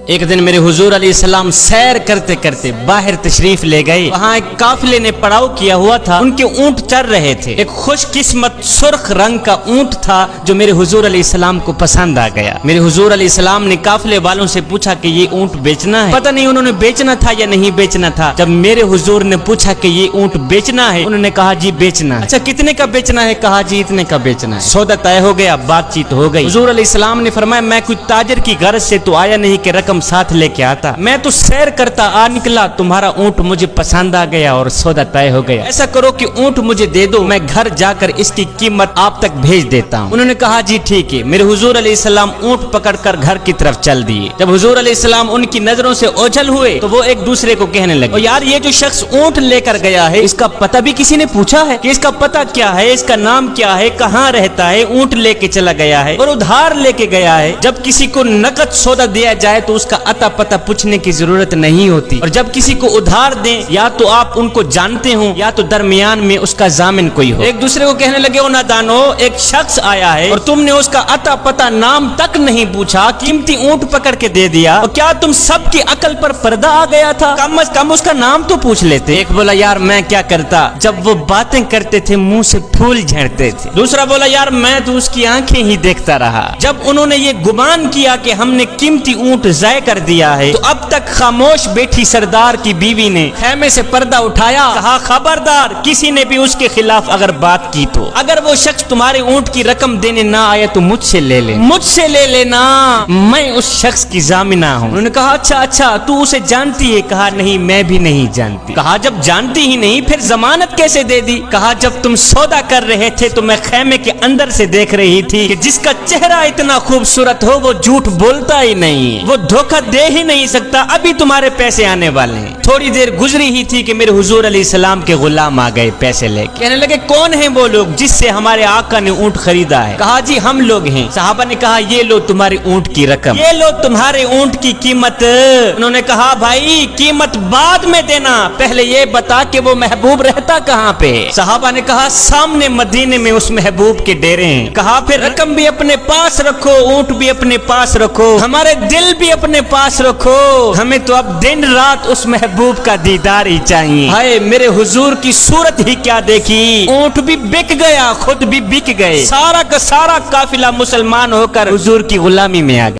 ایک دن میرے حضور علیہ السلام سیر کرتے کرتے باہر تشریف لے گئے. وہاں ایک قافلے نے پڑاؤ کیا ہوا تھا. ان کے اونٹ چر رہے تھے. ایک خوش قسمت سرخ رنگ کا اونٹ تھا جو میرے حضور علیہ السلام کو پسند آ گیا. میرے حضور علیہ السلام نے قافلے والوں سے پوچھا کہ یہ اونٹ بیچنا ہے. پتہ نہیں انہوں نے بیچنا تھا یا نہیں بیچنا تھا. جب میرے حضور نے پوچھا کہ یہ اونٹ بیچنا ہے, انہوں نے کہا جی بیچنا ہے. اچھا کتنے کا بیچنا ہے؟ کہا جی اتنے کا بیچنا ہے. سودا طے ہو گیا, بات چیت ہو گئی. حضور علیہ السلام نے فرمایا میں کوئی تاجر کی غرض سے تو آیا نہیں کہ رقم ساتھ لے کے آتا. میں تو سیر کرتا آ نکلا, تمہارا اونٹ مجھے پسند آ گیا اور سودا طے ہو گیا. ایسا کرو کہ اونٹ مجھے دے دو, میں گھر جا کر اس کی قیمت آپ تک بھیج دیتا ہوں. انہوں نے کہا جی ٹھیک ہے. میرے حضور علیہ السلام اونٹ پکڑ کر گھر کی طرف چل دیے. جب حضور علیہ السلام ان کی نظروں سے اوجھل ہوئے تو وہ ایک دوسرے کو کہنے لگے یار یہ جو شخص اونٹ لے کر گیا ہے اس کا پتہ بھی کسی نے پوچھا ہے کہ اس کا پتہ کیا ہے, اس کا نام کیا ہے, کہاں رہتا ہے؟ اونٹ لے کے چلا گیا ہے اور ادھار لے کے گیا ہے. جب کسی کو نقد سودا دیا جائے تو اس کا عطا پتہ پوچھنے کی ضرورت نہیں ہوتی, اور جب کسی کو ادھار دیں یا تو آپ ان کو جانتے ہوں یا تو درمیان میں اس کا ضامن کوئی ہو. ایک دوسرے کو کہنے لگے او نادانو, ایک شخص آیا ہے اور تم نے اس کا عطا پتہ نام تک نہیں پوچھا, قیمتی اونٹ پکڑ کے دے دیا, اور کیا تم سب کی عقل پر پردہ آ گیا تھا؟ کم از کم اس کا نام تو پوچھ لیتے. ایک بولا یار میں کیا کرتا, جب وہ باتیں کرتے تھے منہ سے پھول جھڑتے تھے. دوسرا بولا یار میں تو اس کی آنکھیں ہی دیکھتا رہا. جب انہوں نے یہ گمان کیا کہ ہم نے قیمتی اونٹ ضائع کر دیا ہے تو اب تک خاموش بیٹھی سردار کی بیوی نے خیمے سے پردہ اٹھایا, کہا خبردار کسی نے بھی اس کے خلاف اگر بات کی تو اگر وہ شخص تمہارے اونٹ کی رقم دینے نہ آئے تو مجھ سے لے لے, مجھ سے لے لینا, میں اس شخص کی ضامنہ ہوں. انہوں نے کہا اچھا تو اسے جانتی ہے؟ کہا نہیں میں بھی نہیں جانتی. کہا جب جانتی ہی نہیں پھر ضمانت کیسے دے دی؟ کہا جب تم سودا کر رہے تھے تو میں خیمے کے اندر سے دیکھ رہی تھی کہ جس کا چہرہ اتنا خوبصورت ہو وہ جھوٹ بولتا ہی نہیں, وہ دھوکہ دے ہی نہیں سکتا. ابھی تمہارے پیسے آنے والے ہیں. تھوڑی دیر گزری ہی تھی کہ میرے حضور علیہ السلام کے غلام آ گئے پیسے لے کے. کہنے لگے کون ہیں وہ لوگ جس سے ہمارے آقا نے اونٹ خریدا ہے؟ کہا جی ہم لوگ ہیں. صحابہ نے کہا یہ لو تمہارے اونٹ کی رقم, یہ لو تمہارے اونٹ کی قیمت. انہوں نے کہا بھائی قیمت بعد میں دینا, پہلے یہ بتا کہ وہ محبوب رہتا کہاں پہ؟ صحابہ نے کہا سامنے مدینے میں اس محبوب کے ڈیرے ہیں. کہا پھر رقم بھی اپنے پاس رکھو, اونٹ بھی اپنے پاس رکھو, ہمارے دل بھی اپنے پاس رکھو, ہمیں تو اب دن رات اس محبوب کا دیدار ہی چاہیے. ہائے میرے حضور کی صورت ہی کیا دیکھی, اونٹ بھی بک گیا, خود بھی بک گئے, سارا کا سارا قافلہ مسلمان ہو کر حضور کی غلامی میں آ گیا.